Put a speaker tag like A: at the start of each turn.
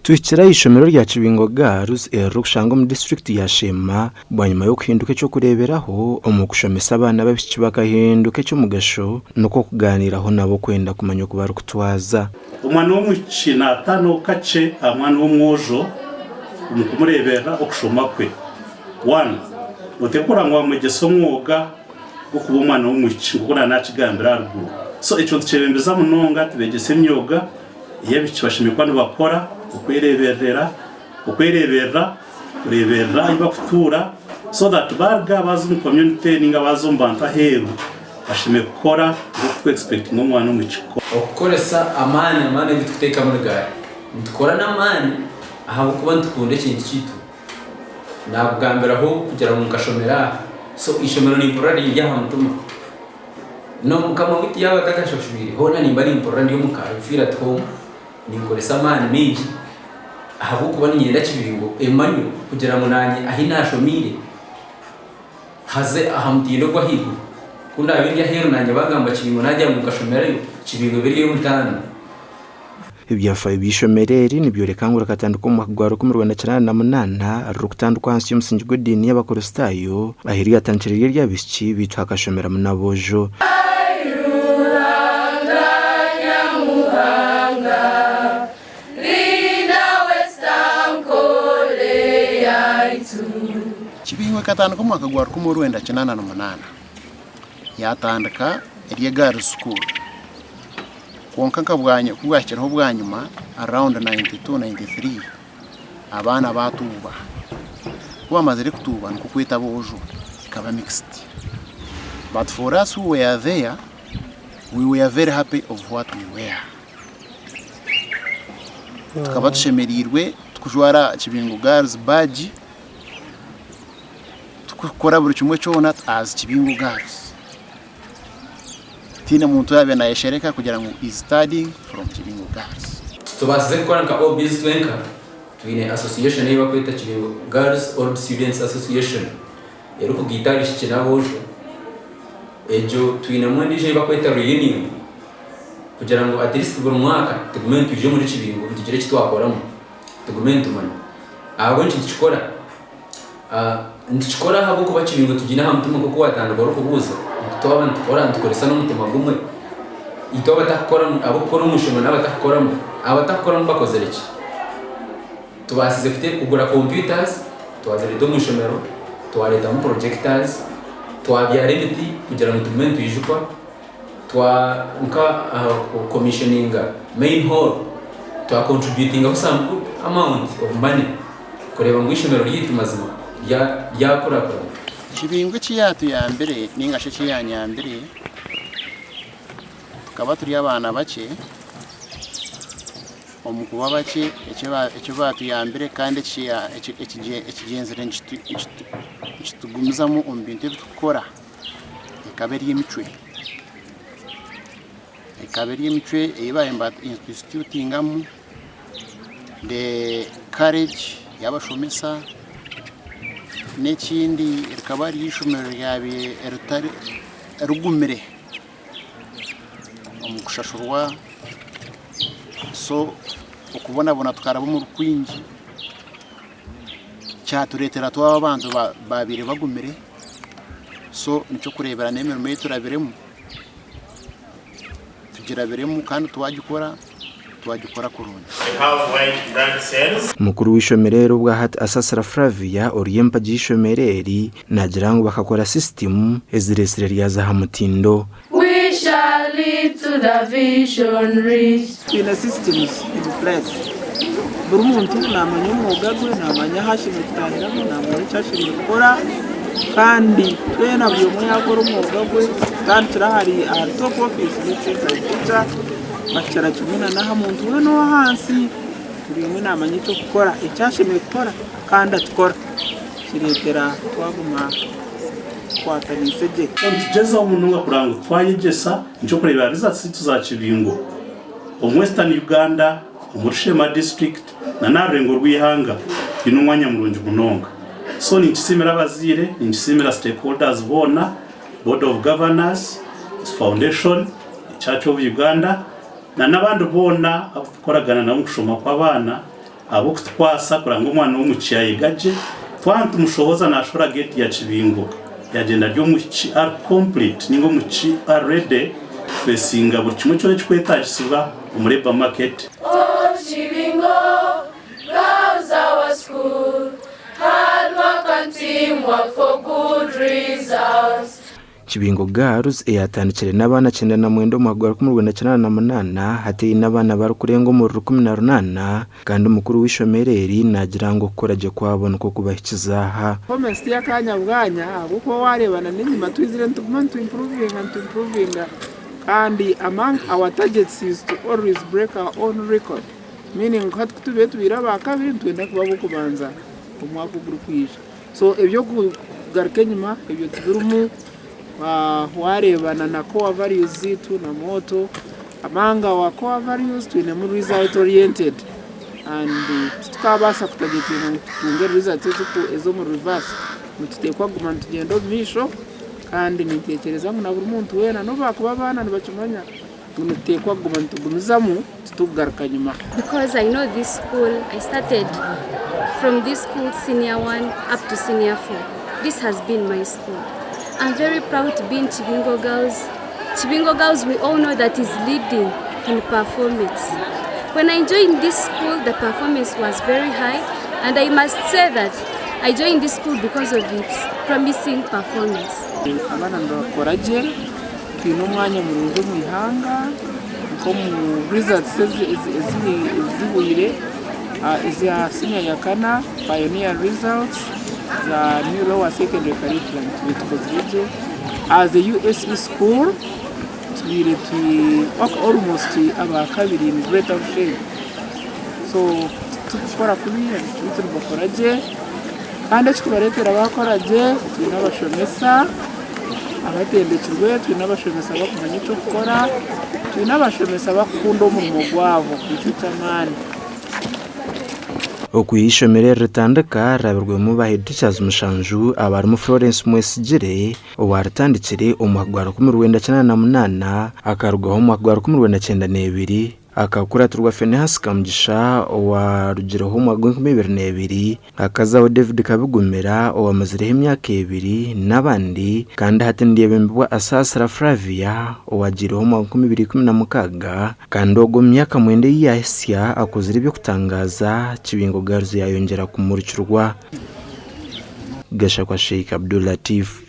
A: Twikira ishomero rya Kibingo Girls Rukshango mu district ya Shema bwanyuma yo kuhinduka cyo kureberaho umukushomesa abana babiki bakahinduka cyo mugasho nuko kuganiraho nabo kwenda kumanya ko bari kutwaza
B: umwana wo mukina atano kace amwana wo mwojo umukumurebera okushoma kwe 1 utekura ngo amugeso mwoga okuba umwana wo muki ngukora nakigambira aruguru so ico ncebembeza munonga tibegese imyoga yebiki bashimikwa bakora ukwerebera ibafutura so that barga bazu community ninga bazombanta heru bashime gukora uko expecting umwana umukiko
C: okoresa amani bituteka muri gari ndukora namani aha kuba ndukunde kintu kitu nabugambira ho kugira ngo ngashomera so ishomero ni porari ya hamutuma no kama witi yawe kakashobiri hona ni bari porari yo mukafira two ninkoresa amani menshi aha kuba nyenda Kibingo Emmanuel kugira ngo nanye ahinashomire haze ahamutindo kwa higo kunda abirya hero nanye bagamba Kibingo najya mu gashomera yo Kibingo biriyo mutano
A: ibyafaye bishomereri nibyo rekangura katanduko mu kagwaro ko mu Rwanda cyane na munana rukutandukwa nsi y'umusingi godini y'abakorostayo bahiriga tanchirire rya biski bitwa kashomera munabojo
D: Kibingo katanduko mu kagwaro ko mu Rwanda cyane na munana yatandika iriye girls school konka bwanyu kubwakiraho bwanyuma around 92-93 abana batuba bamaze kutuba nko kwita bojo ikaba mixed but for us who were there we were very happy of what we were tukaba tushemerirwe tukujwara Kibingo Girls badge tukora buri kimwe cyona as Kibingo Girls tina muntu yabe na yeshereka kugira ngo is studying from Kibingo Girls
C: tubaze gukora nka obis twenka twine association yiba kwita Kibingo Girls Old Students Association ero ku gitarish kinabojo ejo twine mwandije yiba kwita reunion kugira ngo at least buri mwaka tugume tuje muri Kibingo tugire kitwakoramo tugume tumanye abo nti tukora ndikora habo kuba Kibingo tugina hamutuma ko kwatandwa ro kubuza tuba ntukora ntukoresa no mutima gumwe ito batakora abo gukora umushomo n'abatakoramo abatakoramo bakozereki tubasize fite kugura computers twazere do mushomero twaleta mu projectors twabya remedy kugira ngo tumenye twijukwa twa nka commissioning main hall twa contributing of some amount of money kureba ngo ishomero yitu mazima ya kora
D: Kibingo cyatu ya mbere ningashe cyanya mbere tukaba turi abana bake omukuba bake ecyo batu ya mbere kandi ekigenzere kitugumizamo ombinte tukora ikaberi y'imicwe ibaye mba institutingamu the courage y'abashomesa n'ikindi rikaba ari ishomero ryabe erutare rugumire omukushashurwa so ukubona tukaraba mu rukwingi cyaturetera twa abantu babire bagumire so nicyo kurebera nemero meyi turabiremo tugirabiremo kandi twagikora kurungi
A: mukuru w'ishomerero bwa hat asasara Flavia Oriempa gishomereri nagira ngo bakakora system eziresire rya zahamutindo
E: we shall lead to the vision reach
F: in the systems in place buri muntu namanya umugagwe namanya hashimwe tutangiramo namanya cyashimwe gukora kandi twena byo muyakora umugagwe kandi turahari top office ndetse cyangwa bacara kimuna naha muntu we no hansi turimwe namanye cyo gukora icyashimwe gukora kandi atukora kiretera twaguma kwatanisege
B: tugeza umuntu ngakurango twayigesa nicyo kureba results za Kibingo mu Western Uganda mu Shema district na narengo rwihanga inumwanya murungi munonga so ni kisimira abazire ni kisimira stakeholders bona board of governors foundation Church of Uganda na n'abandi bona abakoragana nabo kushoma kw'abana abo kutwasa kuranga umwana w'umuciyaye gaje twantu mushoboza nashora gate ya Kibingo yagenda ryo muci are complete ningo muci are ready fesinga buri kimwe cyo kwetagisiba umureba market.
E: Oh Kibingo, girls our school, hard work and teamwork for good results.
A: Kibingo Girls eyatandikire n'abana 9 mu mwaka wa 2008 hateye n'abana bari kurenga mu 18 kandi umukuru w'ishomereri nagira ngo koraje kwabona ko kubahikizaha
F: komesti yakanya bwanya kuko warebana n'inyuma twizire tuguma to improving kandi among our targets is to always break our own record, meaning ko tube tubira bakabiri twenda kuba kubanza umwaka ugurukwisha. So ebyo kugaruka nyuma ebyo tubirumu warebana na core values zitu na moto amanga wa core values twine mu result oriented and tukabasa kutagitina tunge results ezo mu reverse mututekwa guma tugendo bisho kandi nitekereza ngo na buri muntu wena no bakuba bana ntibacumanya mutekwa guma tugumizamu tugaruka nyuma.
G: Because I know this school, I started from this school senior 1 up to senior 4. This has been my school. I'm very proud to be in Kibingo Girls. Kibingo Girls, we all know that is leading in performance. When I joined this school, the performance was very high, and I must say that I joined this school because of its promising performance.
F: Abana ndakoraje twino mwanya mu rugo mu ihanga ko mu results ezibuire izi senior yakana pioneer results the new lower secondary curriculum with Kozije as a USE school to almost aba kabiri in greater shade. So tukora kubira bityo bakoraje kandi tubaretera bakoraje tunabashomesa abatendekirwe tunabashomesa bakumanya cyo gukora tunabashomesa bakunda umurimo gwabo kwicutamani
A: okuyishomerera ritandika rabirwe mu bahedikyaza umushanju abarimu Florence Mwesigire owaritandikire omwaka wa 1998 akarugwaho mu mwaka wa 1992 akakuraturwa Fenehas Kamugisha owarugireho mu mwaka wa 2022 akazaho David Kabigumera owamazireho imyaka 2 n'abandi kandi hatendiye bembwa Asasra Flavia owagireho mu mwaka wa 2016 kandi ogwo myaka mwende yahisia akozira ibyo kutangaza Kibingo Girls yayongera kumurikirwa Gasha kwa Sheikh Abdul Latif